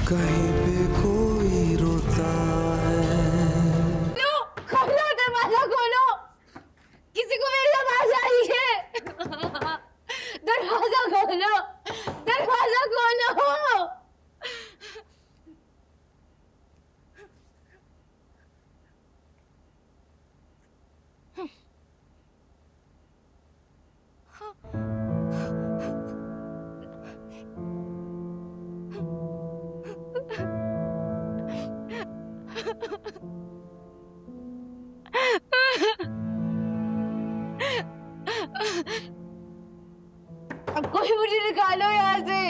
कहीं पे कोई रोता है। खोलो दरवाजा खोलो, किसी को मेरी आवाज आ रही है। दरवाजा खोलो, दरवाजा खोलो। अब कोई मुझे निकालो यहाँ से,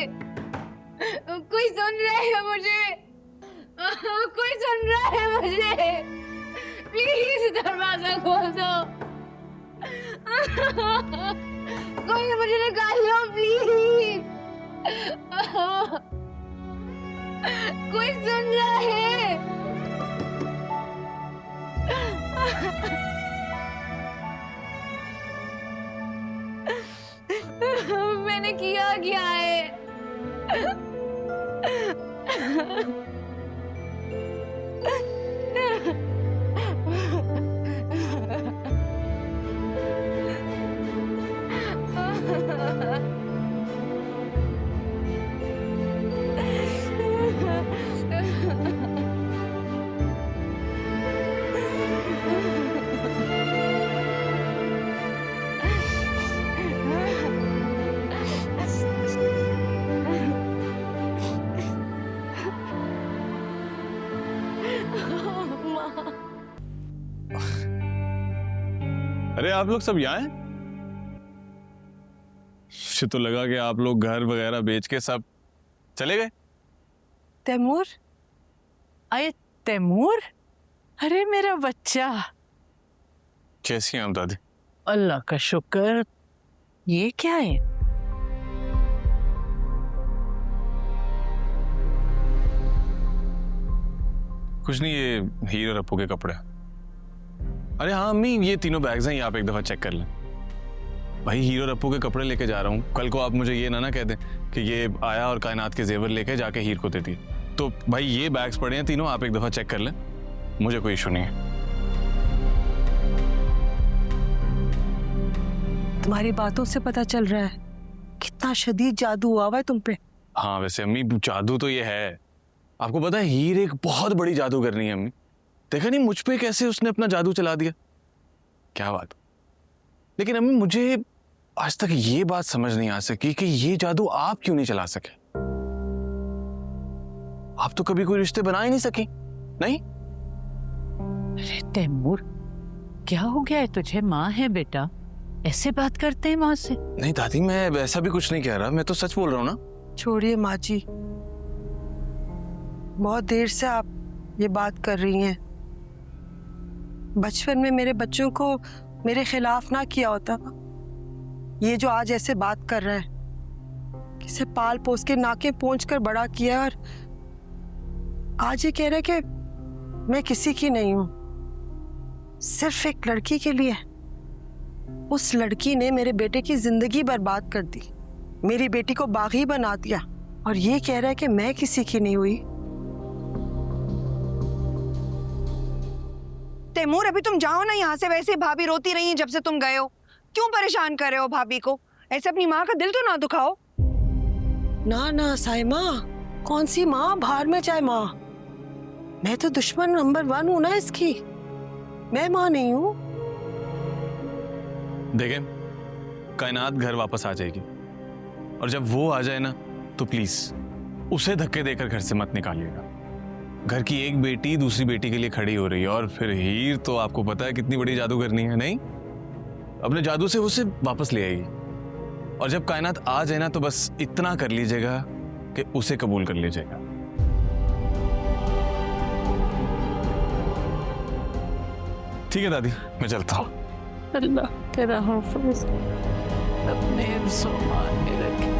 कोई सुन रहा है मुझे, कोई सुन रहा है मुझे, प्लीज दरवाजा खोल दो, कोई मुझे निकालो प्लीज, कोई सुन रहा है। मैंने किया क्या है? अरे आप लोग सब यहाँ हैं? मुझे तो लगा कि आप लोग घर वगैरह बेच के सब चले गए। तैमूर, अरे तैमूर, अरे मेरा बच्चा। कैसी हैं आप दादी? अल्लाह का शुक्र। ये क्या है? कुछ नहीं, ये हीर और अप्पू के कपड़े। अरे हाँ अम्मी, ये तीनों बैग्स हैं, ये आप एक दफा चेक कर लें। भाई हीर और अप्पू के कपड़े लेके जा रहा हूँ, कल को आप मुझे ये ना कह दें कि ये आया और कायनात के जेवर लेके जाके हीर को देती है। तो भाई ये बैग्स पड़े हैं तीनों, आप एक दफा चेक कर लें, मुझे कोई इशू नहीं है। तुम्हारी बातों से पता चल रहा है कितना शदीद जादू हुआ है तुम पे। हाँ वैसे अम्मी जादू तो ये है, आपको पता है हीर एक बहुत बड़ी जादूगरनी है अम्मी। देखा नहीं मुझ पे कैसे उसने अपना जादू चला दिया, क्या बात। लेकिन अम्मी मुझे आज तक ये बात समझ नहीं आ सकी कि ये जादू आप क्यों नहीं चला सके। आप तो कभी कोई रिश्ते बना ही नहीं सकी, नहीं? अरे तैमूर, क्या हो गया है तुझे? माँ है बेटा, ऐसे बात करते हैं माँ से? नहीं दादी, मैं ऐसा भी कुछ नहीं कह रहा, मैं तो सच बोल रहा हूँ ना। छोड़िए माँ जी, बहुत देर से आप ये बात कर रही हैं। बचपन में मेरे बच्चों को मेरे खिलाफ ना किया होता ना, ये जो आज ऐसे बात कर रहा है, किसे पाल पोस के नाके पोंछ कर बड़ा किया, और आज ये कह रहा है कि मैं किसी की नहीं हूं, सिर्फ एक लड़की के लिए। उस लड़की ने मेरे बेटे की जिंदगी बर्बाद कर दी, मेरी बेटी को बागी बना दिया, और ये कह रहा है कि मैं किसी की नहीं हुई। तैमूर अभी तुम जाओ ना यहाँ से, वैसे भाभी रोती रही है जब से तुम गए हो। क्यों परेशान कर रहे हो भाभी को? ऐसे अपनी माँ का दिल तो ना दुखाओ। ना ना साइमा, कौन सी माँ, बाहर में चाहे माँ, मैं तो दुश्मन नंबर 1 हूं ना इसकी, मैं माँ नहीं हूं। देखें, कायनात घर वापस आ जाएगी, और जब वो आ जाए ना तो प्लीज उसे धक्के देकर घर से मत निकालिएगा। घर की एक बेटी दूसरी बेटी के लिए खड़ी हो रही है, और फिर हीर तो आपको पता है कितनी बड़ी जादूगरनी है, नहीं? अपने जादू से उसे वापस ले आएगी, और जब कायनात आ जाए ना तो बस इतना कर लीजिएगा कि उसे कबूल कर लीजिएगा। ठीक है दादी, मैं चलता हूँ। अल्लाह तेरा हिफाज़ अपने सामान में रखे।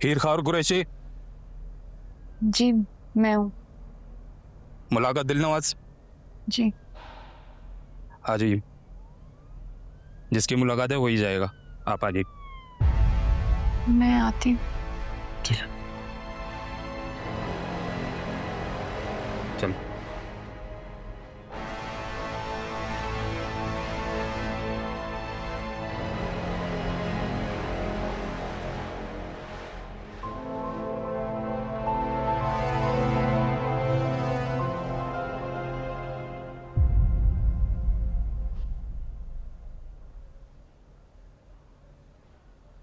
हीर खार कुरैशी। जी मैं हूँ। मुलाकात दिल नवाज। जी आ जाइए, जिसकी मुलाकात है वही जाएगा। आप आ जाइए। मैं आती हूँ। ठीक है। चल।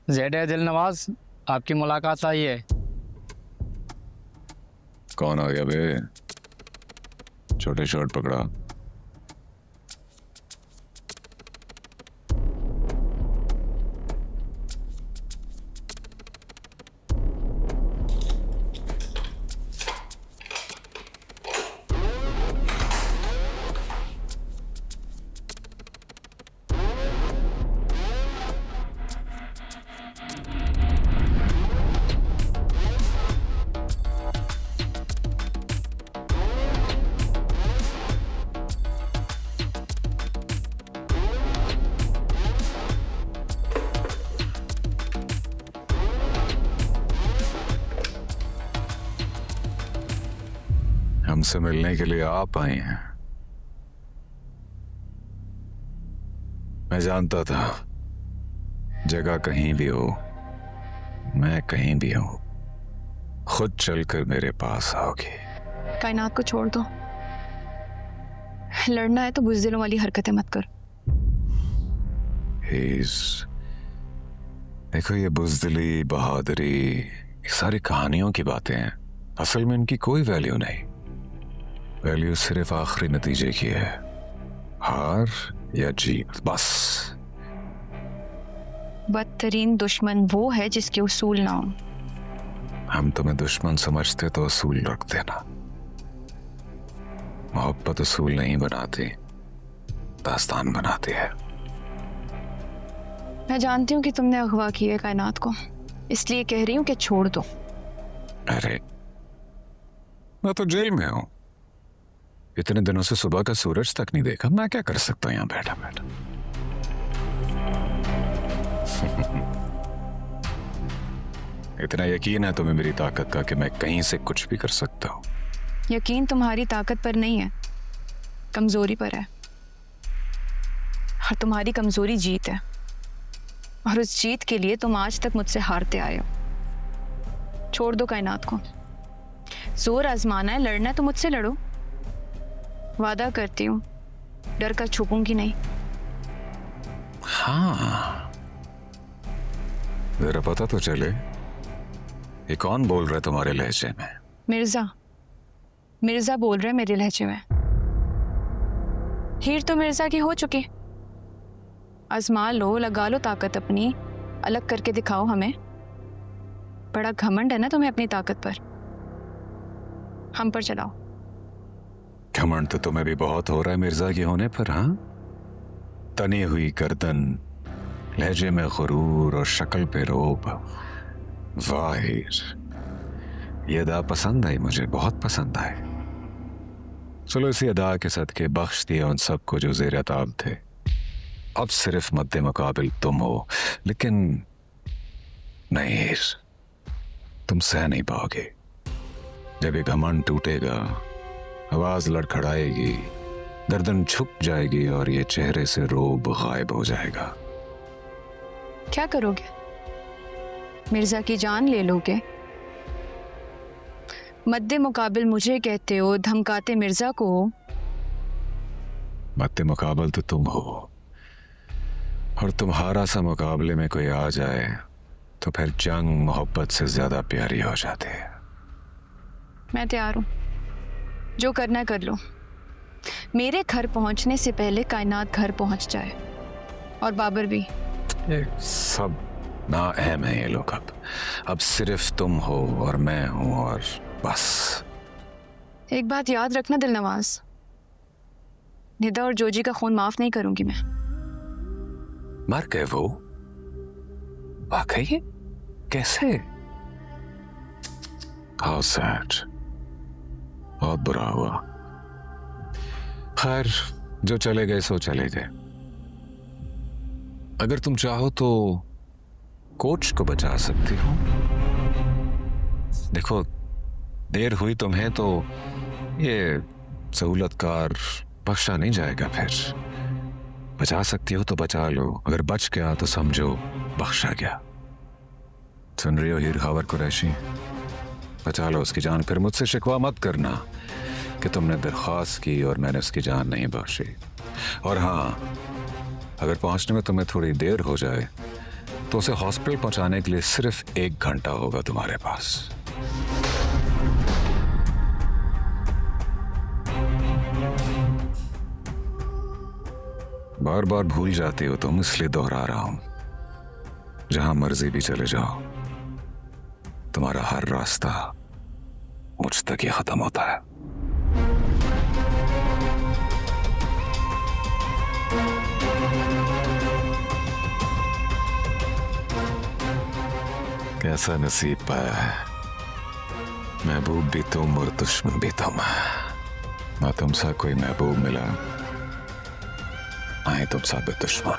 ज़ेड दिल नवाज, आपकी मुलाकात आई है। कौन आ गया बे? छोटे शर्ट पकड़ा। हमसे मिलने के लिए आप आई हैं। मैं जानता था जगह कहीं भी हो, मैं कहीं भी हूं, खुद चलकर मेरे पास आओगी। कायनात को छोड़ दो। लड़ना है तो बुज़दिलों वाली हरकतें मत कर। देखो, ये बुज़दिली, बहादुरी, ये सारी कहानियों की बातें हैं। असल में इनकी कोई वैल्यू नहीं। वैल्यू सिर्फ आखिरी नतीजे की है, हार या जीत, बस। बदतरीन दुश्मन वो है जिसके उसूल ना हो। हम तुम्हें दुश्मन समझते तो असूल रखते ना। मोहब्बत असूल नहीं बनाती, दास्तान बनाती है। मैं जानती हूँ कि तुमने अगवा की है कायनात को, इसलिए कह रही हूँ कि छोड़ दो। अरे, मैं तो जेल में हूं। इतने दिनों से सुबह का सूरज तक नहीं देखा। मैं क्या कर सकता हूं यहां बैठा बैठा? इतना यकीन है तुम्हें मेरी ताकत का कि मैं कहीं से कुछ भी कर सकता हूं? यकीन तुम्हारी ताकत पर नहीं है, कमजोरी पर है। और तुम्हारी कमजोरी जीत है, और उस जीत के लिए तुम आज तक मुझसे हारते आए हो। छोड़ दो कायनात को। जोर आजमाना है, लड़ना है तो मुझसे लड़ो। वादा करती हूँ डर कर छुपूंगी नहीं। हाँ, जरा पता तो चले ये कौन बोल रहा है तुम्हारे लहजे में? मिर्जा, मिर्जा बोल रहे मेरे लहजे में। हीर तो मिर्जा की हो चुकी। आजमा लो, लगा लो ताकत अपनी, अलग करके दिखाओ हमें। बड़ा घमंड है ना तुम्हें अपनी ताकत पर, हम पर चलाओ। घमंड तो तुम्हें भी बहुत हो रहा है मिर्जा के होने पर। हाँ, तनी हुई गर्दन, लहजे में गुरूर और शक्ल पे रोब। वाह हीर, ये अदा पसंद आई मुझे, बहुत पसंद आई। चलो इसी अदा के सदके बख्श दिया उन सबको जो ज़ेर अताब थे। अब सिर्फ मद्दे मुकाबिल तुम हो, लेकिन नहीं हीर, तुम सह नहीं पाओगे। जब ये घमंड टूटेगा, आवाज लड़खड़ाएगी, गर्दन झुक जाएगी और ये चेहरे से रोब गायब हो जाएगा। क्या करोगे? मिर्जा की जान ले लोगे? मद्दे मुकाबिल मुझे कहते हो, धमकाते मिर्जा को। मद्दे मुकाबिल तो तुम हो, और तुम्हारा सा मुकाबले में कोई आ जाए तो फिर जंग मोहब्बत से ज्यादा प्यारी हो जाती है। मैं तैयार हूं, जो करना कर लो। मेरे घर पहुंचने से पहले कायनात घर पहुंच जाए, और बाबर भी। सब ना अहम है ये लोग। अब सिर्फ तुम हो और मैं हूं, और बस। एक बात याद रखना दिल नवाज, निदा और जोजी का खून माफ नहीं करूंगी मैं। मर गए वो? वाकई? कैसे? हाउ सैड, बहुत बुरा हुआ। खैर, जो चले गए सो चले गए। अगर तुम चाहो तो कोच को बचा सकती हो। देखो, देर हुई तुम्हें तो ये सहूलतकार बख्शा नहीं जाएगा। फिर बचा सकती हो तो बचा लो, अगर बच गया तो समझो बख्शा गया। सुन रही हो हीर खावर कुरैशी? बचा लो उसकी जान, फिर मुझसे शिकवा मत करना कि तुमने दरख्वास्त की और मैंने उसकी जान नहीं बख्शी। और हाँ, अगर पहुंचने में तुम्हें थोड़ी देर हो जाए तो उसे हॉस्पिटल पहुंचाने के लिए सिर्फ 1 घंटा होगा तुम्हारे पास। बार बार भूल जाती हो तुम, इसलिए दोहरा रहा हूं। जहां मर्जी भी चले जाओ, तुम्हारा हर रास्ता मुझ तक ही खत्म होता है। कैसा नसीब पाया है, महबूब भी तुम और दुश्मन भी तुम। ना तुम सा कोई महबूब मिला, आए तुम सा भी दुश्मन।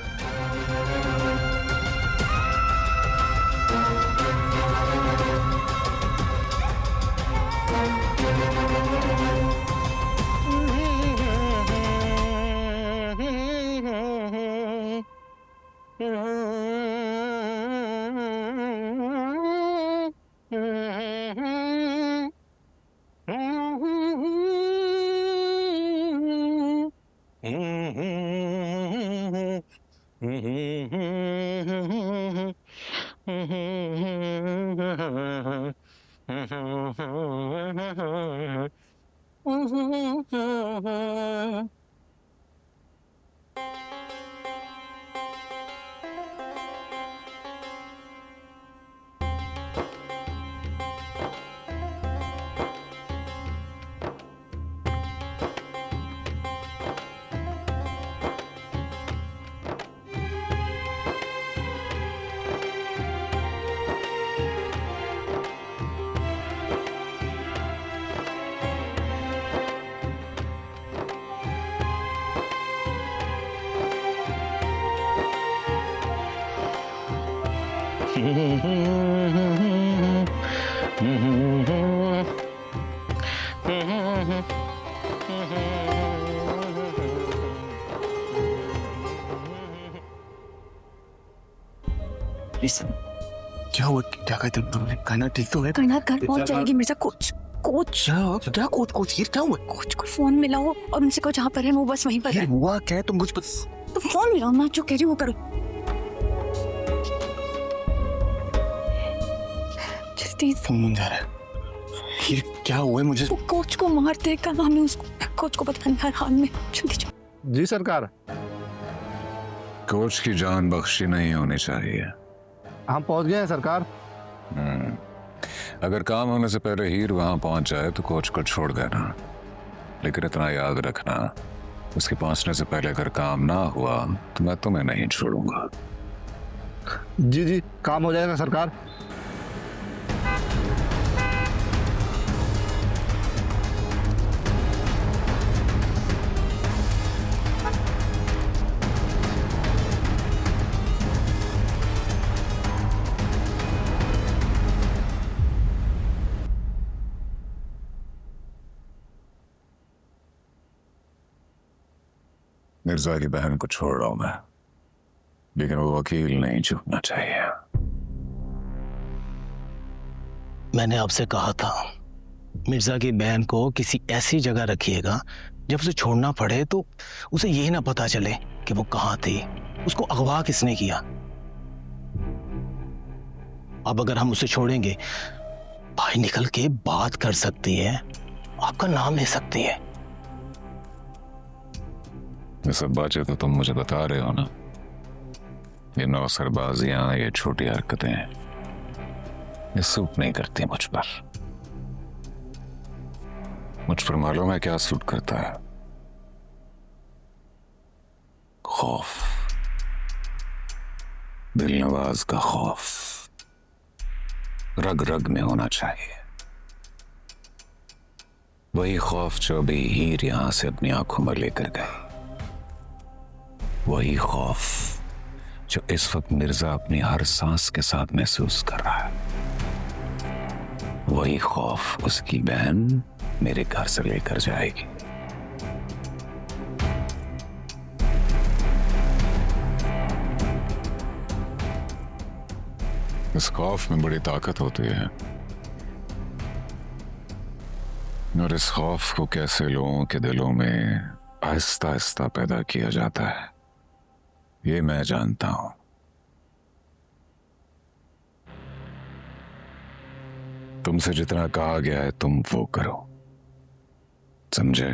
क्या हुआ? क्या कहते तुमने? कायनात ठीक तो है? कायनात घर पहुंच जाएगी मिर्जा। कोच क्या कोच ये क्या हुआ? कोच को फोन मिलाओ और उनसे को जहाँ पर है वो बस वहीं पर है। हुआ क्या है? तुम कुछ तो फोन मिलाओ, मैं जो कह रही हूँ वो करो जल्दी। फोन जा रहा है। ये क्या हुआ है? मुझे वो कोच को मारते का नाम है उसको, कोच को पता नहीं हर हाल में। जल्दी जी सरकार। कोच की जान बख्शी नहीं होनी चाहिए। हम पहुंच गए हैं सरकार। अगर काम होने से पहले हीर वहां पहुंच जाए तो कोच को छोड़ देना, लेकिन इतना याद रखना, उसके पहुंचने से पहले अगर काम ना हुआ तो मैं तुम्हें नहीं छोड़ूंगा। जी जी, काम हो जाएगा सरकार। मिर्जा की बहन को छोड़ रहा हूं मैं, लेकिन वो वकील नहीं चुकना चाहिए। मैंने आपसे कहा था मिर्जा की बहन को किसी ऐसी जगह रखिएगा जब उसे छोड़ना पड़े तो उसे यही ना पता चले कि वो कहां थी, उसको अगवा किसने किया। अब अगर हम उसे छोड़ेंगे, भाई निकल के बात कर सकती है, आपका नाम ले सकती है। ये सब बातें तो तुम मुझे बता रहे हो ना, ये नौसरबाजियां, ये छोटी हरकतें, ये सूट नहीं करती मुझ पर। मुझ पर मालूम है क्या सूट करता है? खौफ, दिलनवाज का खौफ रग रग में होना चाहिए। वही खौफ जो अभी हीर यहां से अपनी आंखों में लेकर गए, वही खौफ जो इस वक्त मिर्जा अपनी हर सांस के साथ महसूस कर रहा है, वही खौफ उसकी बहन मेरे घर से लेकर जाएगी। इस खौफ में बड़ी ताकत होती है, और इस खौफ को कैसे लोगों के दिलों में आहिस्ता आहिस्ता पैदा किया जाता है, ये मैं जानता हूं। तुमसे जितना कहा गया है तुम वो करो, समझे?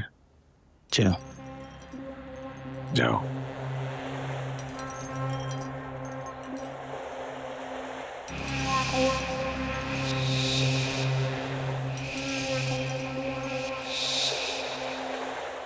चलो जाओ।